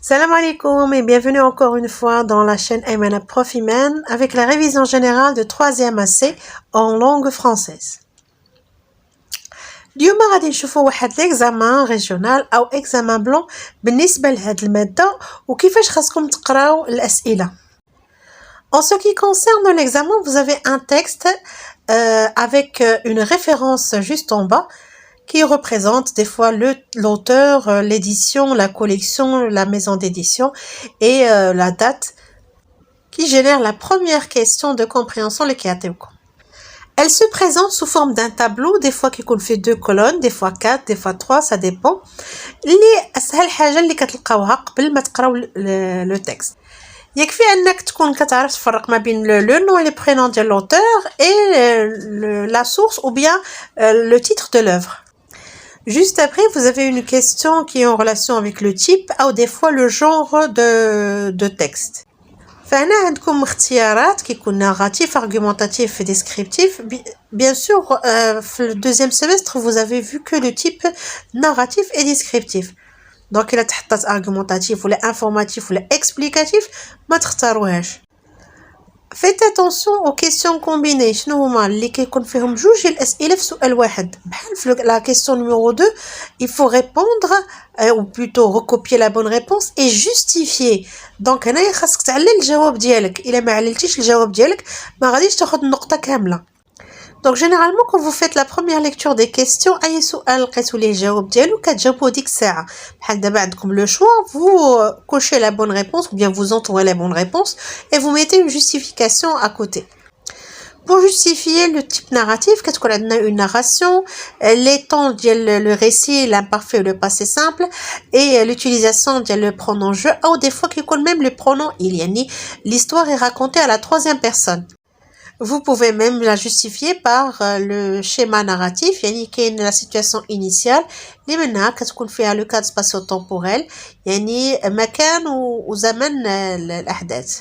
Salam alaikum et bienvenue encore une fois dans la chaîne Aymana Prof Iman avec la révision générale de 3e AC en langue française. اليوم غادي نشوفوا واحد l'examen ريجيونال او examen blanc بالنسبه لهاد الماده وكيفاش خاصكم تقراو الاسئله. En ce qui concerne l'examen, vous avez un texte avec une référence juste en bas qui représente des fois l'auteur, l'édition, la collection, la maison d'édition et la date qui génère la première question de compréhension اللي كيعطيوكم. Elle se présente sous forme d'un tableau, des fois qui fait 2 colonnes, des fois 4, des fois 3, ça dépend. اللي اسهل حاجه اللي كتلقاوها قبل ما تقراو le texte. يكفي انك تكون كتعرف تفرق ما بين le nom et le prénom de l'auteur et la source ou bien le titre de l'œuvre. Juste après, vous avez une question qui est en relation avec le type ou des fois le genre de texte. فهنا عندكم اختيارات كيكون narratif, argumentatif et descriptif. Bien sûr, في le deuxième semestre, vous avez vu que le type narratif et descriptif. Donc, il a تحطات argumentatif ou informatif ou explicatif, ما تختاروهاش. Faites attention aux questions combinées. شنو هما اللي كيكون فيهم جوج الاسئله في سؤال واحد. بحال في la question numéro 2, il faut répondre ou plutôt recopier la bonne réponse et justifier. Donc هنايا خاصك تعلل الجواب ديالك. الا ما عللتيش الجواب ديالك ما غاديش تاخذ النقطه كامله. Donc généralement quand vous faites la première lecture des questions, اي سؤال لقيتو ليه الجواب ديالو كتجاوبوا ديك الساعه. بحال دابا عندكم le choix, vous cochez la bonne réponse ou bien vous entourez la bonne réponse et vous mettez une justification à côté. Pour justifier le type narratif, كتكون عندنا une narration, les temps ديال le récit, l'imparfait ou le passé simple et l'utilisation ديال le pronom je ou des fois كيكون même le pronom il, يعني l'histoire est racontée à la troisième personne. Vous pouvez même la justifier par le schéma narratif, يعني كاين la situation initiale اللي منها كتكون فيها le cadre spatio-temporel, يعني مكان وزمن الأحداث.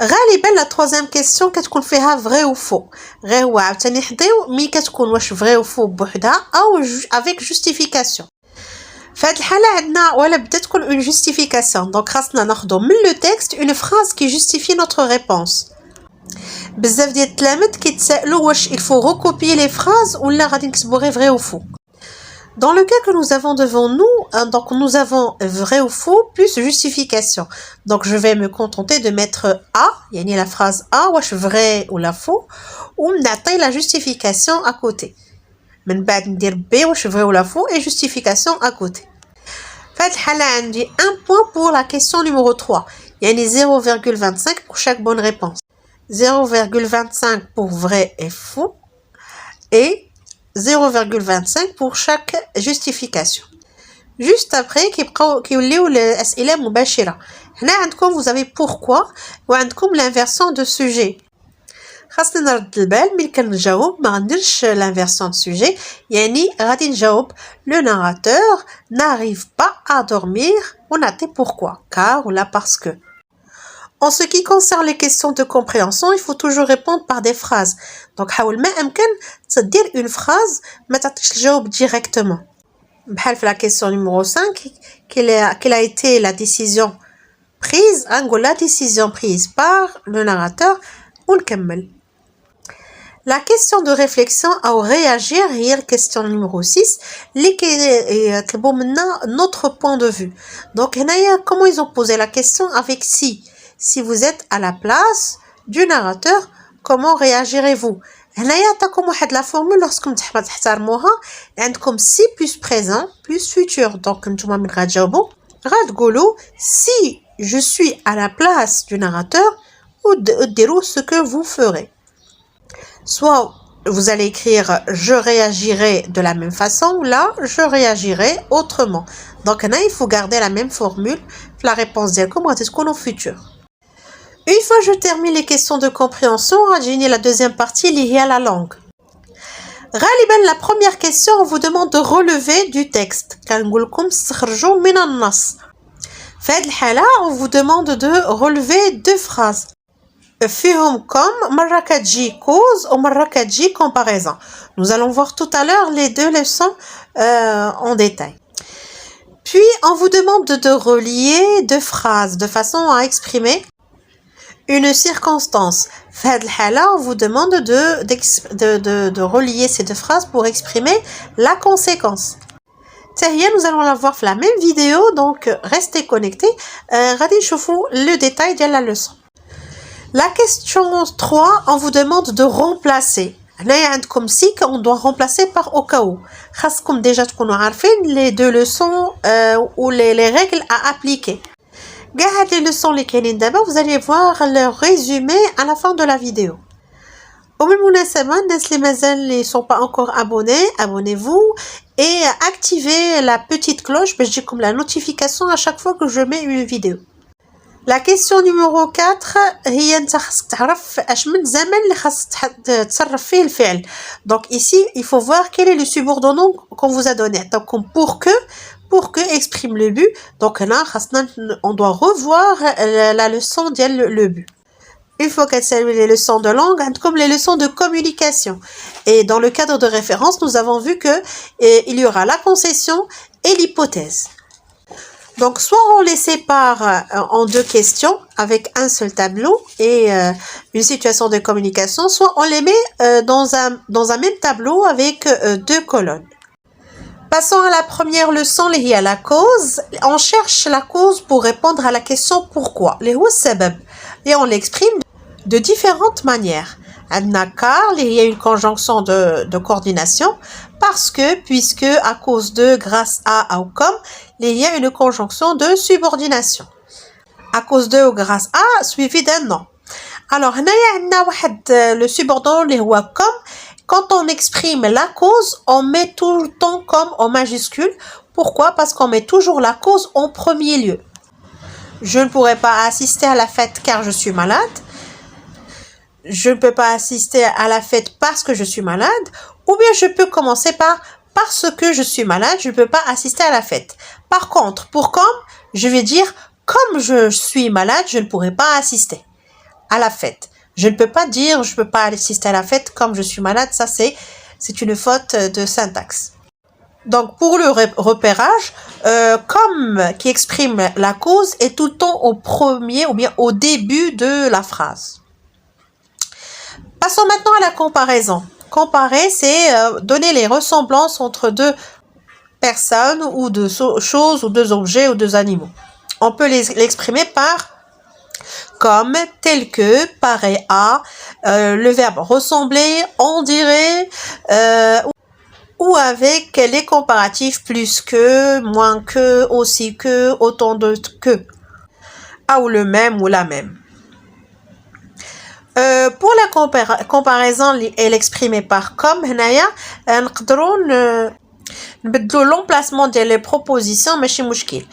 غالبا la troisième question كتكون فيها vrai ou faux. غير هو عاوتاني حضيو مي كتكون واش vrai ou faux بوحدها أو avec justification. في هاد الحالة عندنا ولا بدات تكون une justification. Donc خاصنا ناخدو من le texte une phrase qui justifie notre réponse. بزاف ديال التلاميذ كيتسائلوا واش il faut recopier les phrases ولا غادي نكتبوا غير vrai ou faux. Dans le cas que nous avons devant nous, donc nous avons vrai ou faux plus justification. Donc je vais me contenter de mettre A, يعني la phrase A واش vrai ou la faux, ونعطي la justification à côté. من بعد ندير B واش vrai ou la faux et justification à côté. في هاد الحالة عندي un point pour la question numéro 3, يعني 0,25 pour chaque bonne réponse. 0,25 pour vrai et faux et 0,25 pour chaque justification. Juste après كيوليو الأسئلة مباشرة. هنا عندكم vous avez pourquoi وعندكم l'inversion de sujet. خاصني نرد البال ملي كنجاوب ما غنديرش l'inversion de sujet, يعني غادي نجاوب le narrateur n'arrive pas à dormir ونعطي pourquoi car ou là parce que. En ce qui concerne les questions de compréhension, il faut toujours répondre par des phrases. Donc, حاول ما أمكن تدير une phrase ما تعطيش الجواب directement. بحال في la question numéro 5, quelle a été la décision prise, la décision prise par le narrateur, ونكمل. La question de réflexion أو réagir هي la question numéro 6 اللي كيطلبوا منا notre point de vue. Donc, هنايا comment ils ont posé la question avec si. Si vous êtes à la place du narrateur, comment réagirez-vous? هنايا عطاكم واحد la formule lorsqu'م تحترموها عندكم si plus présent plus futur. Donc نتوما من غتجاوبوا غتقولوا si je suis à la place du narrateur ou ديروا ce que vous ferez. Soit vous allez écrire je réagirai de la même façon ou là je réagirai autrement. Donc هنا il faut garder la même formule. La réponse ديالكم غادي تكون au futur. Une fois je termine les questions de compréhension, غتجيني la deuxième partie اللي هي la langue. غالبا la première question on vous demande de relever du texte. كنقول لكم استخرجوا من النص. في هذه الحالة on vous demande de relever 2 phrases. فيهم comme مرة كتجي cause ومرة كتجي comparaison. Nous allons voir tout à l'heure les deux leçons en détail. Puis on vous demande de relier deux phrases de façon à exprimer une circonstance. في هذه الحالة on vous demande de relier ces deux phrases pour exprimer la conséquence. Nous allons la voir dans la même vidéo, donc restez connectés. غادي نشوفوا le détail de la leçon. La question 3, on vous demande de remplacer. هنايا عندكم si on doit remplacer par au cas où. خاصكم déjà تكونوا عارفين les deux leçons ou les règles à appliquer. كاع هاد les leçons اللي كاينين دابا vous allez voir le résumé à la fin de la vidéo. وبالمناسبة الناس اللي مازال اللي sont pas encore abonnés, abonnez-vous et activez la petite cloche باش تجيكم la notification à chaque fois que je mets une vidéo. La question numéro 4 هي انت خاصك تعرف اش من زمن اللي خاصك تصرف فيه الفعل. Donc ici il faut voir quel est le subordonnant qu'on vous a donné. Donc pour que exprime le but. Donc là on doit revoir la leçon ديال le but. Une fois qu'elle s'est les leçons de langue, comme les leçons de communication. Et dans le cadre de référence, nous avons vu que il y aura la concession et l'hypothèse. Donc, soit on les sépare en deux questions avec un seul tableau et une situation de communication, soit on les met dans un même tableau avec deux colonnes. Passons à la première leçon, liée à la cause. On cherche la cause pour répondre à la question pourquoi. Et on l'exprime de différentes manières. car, il y a une conjonction de coordination, parce que, puisque, à cause de, grâce à ou comme, il y a une conjonction de subordination. À cause de ou grâce à, suivi d'un nom. Alors, le subordonnant, comme, quand on exprime la cause, on met tout le temps comme en majuscule. Pourquoi? Parce qu'on met toujours la cause en premier lieu. Je ne pourrai pas assister à la fête car je suis malade. Je ne peux pas assister à la fête parce que je suis malade. Ou bien je peux commencer par parce que je suis malade, je ne peux pas assister à la fête. Par contre, pour comme, je vais dire comme je suis malade, je ne pourrai pas assister à la fête. Je ne peux pas dire je ne peux pas assister à la fête comme je suis malade. Ça, c'est une faute de syntaxe. Donc, pour le repérage, comme qui exprime la cause est tout le temps au premier ou bien au début de la phrase. Passons maintenant à la comparaison. Comparer, c'est donner les ressemblances entre deux personnes ou deux choses ou deux objets ou deux animaux. On peut l'exprimer par comme, tel que, pareil à, le verbe ressembler, on dirait, ou avec les comparatifs plus que, moins que, aussi que, autant de que, ou le même ou la même. Pour la comparaison, elle est exprimée par comme, نقدروا نبدلوا l'emplacement des propositions ماشي مشكل.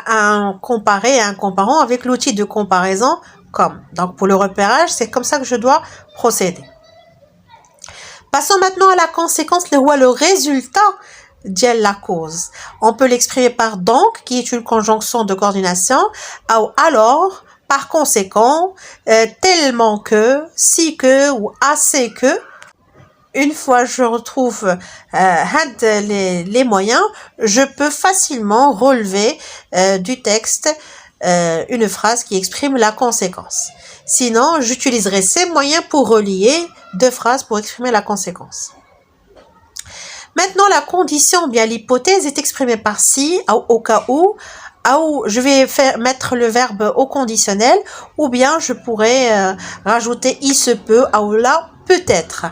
Un comparé, un comparant avec l'outil de comparaison comme. Donc pour le repérage, c'est comme ça que je dois procéder. Passons maintenant à la conséquence, le résultat de la cause. On peut l'exprimer par donc, qui est une conjonction de coordination, ou alors, par conséquent, tellement que, si que ou assez que. Une fois je retrouve les moyens, je peux facilement relever du texte une phrase qui exprime la conséquence. Sinon, j'utiliserai ces moyens pour relier deux phrases pour exprimer la conséquence. Maintenant, la condition, bien l'hypothèse est exprimée par si, au cas où je vais mettre le verbe au conditionnel, ou bien je pourrais rajouter il se peut, ou là, peut-être.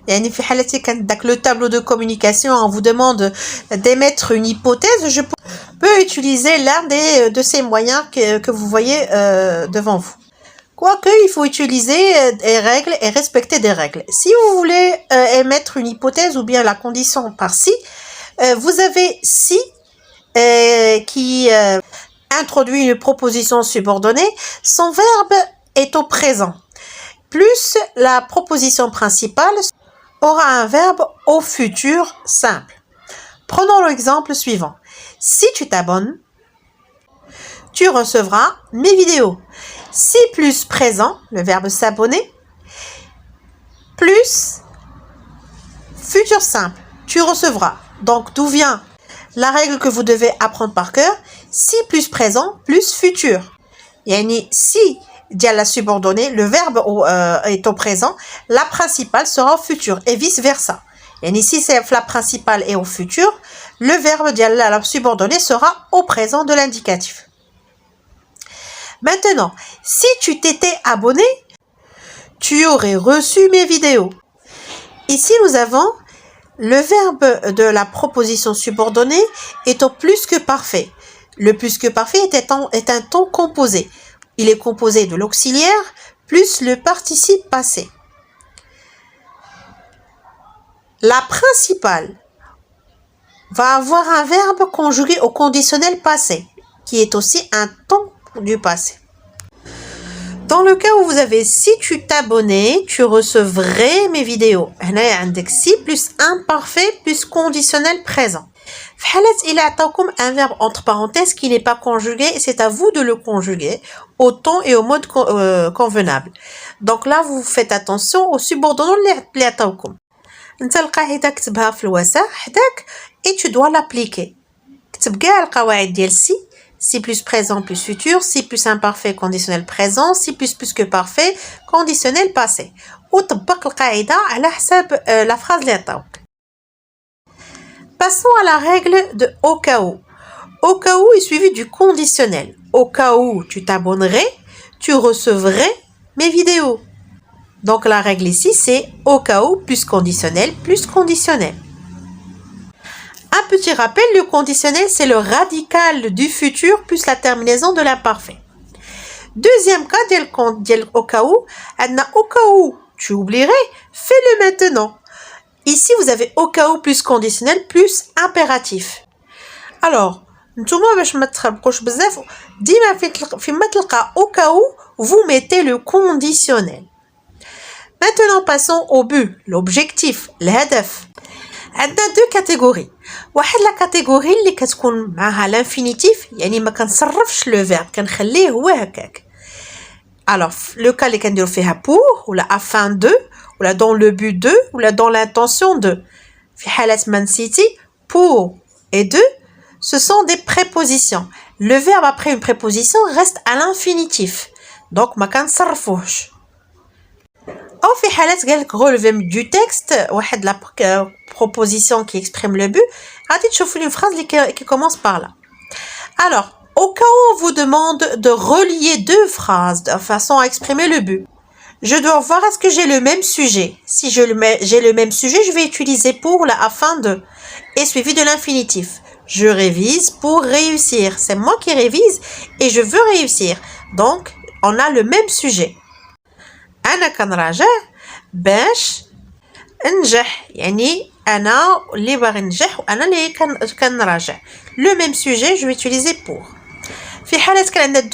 يعني في حالتي كان داك le tableau de communication on vous demande d'émettre une hypothèse, je peux utiliser l'un de ces moyens que vous voyez devant vous. Quoique, il faut utiliser des règles et respecter des règles. Si vous voulez émettre une hypothèse ou bien la condition par si, vous avez si qui introduit une proposition subordonnée, son verbe est au présent. Plus la proposition principale aura un verbe au futur simple. Prenons l'exemple suivant. Si tu t'abonnes, tu recevras mes vidéos. Si plus présent, le verbe s'abonner, plus futur simple, tu recevras. Donc, d'où vient la règle que vous devez apprendre par cœur? Si plus présent, plus futur. Yani, si dial la subordonnée, le verbe est au présent, la principale sera au futur et vice versa. Yani, si la principale est au futur, le verbe dial la subordonnée sera au présent de l'indicatif. Maintenant, si tu t'étais abonné, tu aurais reçu mes vidéos. Ici, nous avons le verbe de la proposition subordonnée est au plus que parfait. Le plus que parfait est un temps composé. Il est composé de l'auxiliaire plus le participe passé. La principale va avoir un verbe conjugué au conditionnel passé, qui est aussi un temps du passé. Dans le cas où vous avez si tu t'abonnais, tu recevrais mes vidéos. هنا عندك si plus imparfait plus conditionnel présent. في حالة إلا عطاوكم un verbe entre parenthèses qui n'est pas conjugué, c'est à vous de le conjuguer au temps et au mode convenable. Donc là, vous faites attention aux subordonnés اللي عطاوكم. انت القاعدة كتبها في الوسع حداك et tu dois l'appliquer. كتب كاع القواعد ديال si plus présent plus futur, si plus imparfait conditionnel présent, si plus que parfait conditionnel passé. وطبق القاعدة على حساب la phrase اللي عطاوك. Passons à la règle de au cas où. Au cas où est suivi du conditionnel. Au cas où tu t'abonnerais, tu recevrais mes vidéos. Donc la règle ici c'est au cas où plus conditionnel plus conditionnel. Un petit rappel, le conditionnel, c'est le radical du futur plus la terminaison de l'imparfait. Deuxième cas, au cas où, au cas où tu oublierais, fais-le maintenant. Ici, vous avez au cas où plus conditionnel plus impératif. Alors, au cas où, vous mettez le conditionnel. Maintenant, passons au but, l'objectif, l'hadaf. عندنا deux catégories. واحد لا كاتيجوري اللي كتكون معها l'infinitif يعني ما كنصرفش لو فيرب كنخليه هو هكاك. Alors le cas اللي كنديرو فيها pour ولا afin de ولا dans le but de ولا dans l'intention de. في حالة ما نسيتي pour et de ce sont des prépositions. Le verbe après une préposition reste à l'infinitif. Donc ما كنصرفوهش. أو في حالات قالك relever du texte واحد la proposition qui exprime le but غادي تشوفوا une phrase qui commence par là. Alors au cas où on vous demande de relier deux phrases de façon à exprimer le but, je dois voir est-ce que j'ai le même sujet. Si j'ai le même sujet, je vais utiliser pour la afin de et suivi de l'infinitif. Je révise pour réussir. C'est moi qui révise et je veux réussir. Donc on a le même sujet. أنا كنراجع باش ننجح يعني أنا اللي باغي ننجح وأنا اللي كنراجع. Le même sujet je vais utiliser pour. في حالة كان عندنا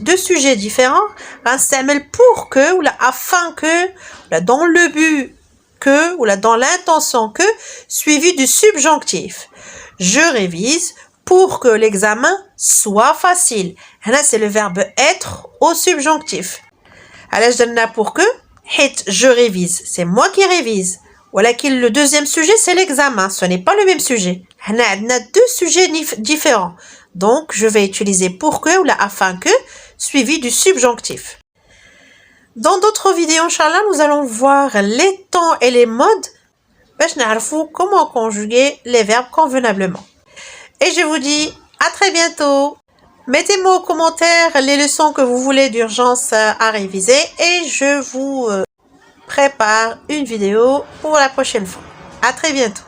deux sujets différents غنستعمل pour que ولا afin que ولا dans le but que ولا dans l'intention que suivi du subjonctif. Je révise pour que l'examen soit facile. هنا c'est le verbe être au subjonctif. علاش درنا pour que حيت je révise c'est moi qui révise ولكن le deuxième sujet c'est l'examen ce n'est pas le même sujet. هنا عندنا deux sujets différents donc je vais utiliser pour que ou la afin que suivi du subjonctif. Dans d'autres vidéos inchallah nous allons voir les temps et les modes باش نعرفوا comment conjuguer les verbes convenablement. Et je vous dis à très bientôt. Mettez-moi aux commentaires les leçons que vous voulez d'urgence à réviser et je vous prépare une vidéo pour la prochaine fois. À très bientôt.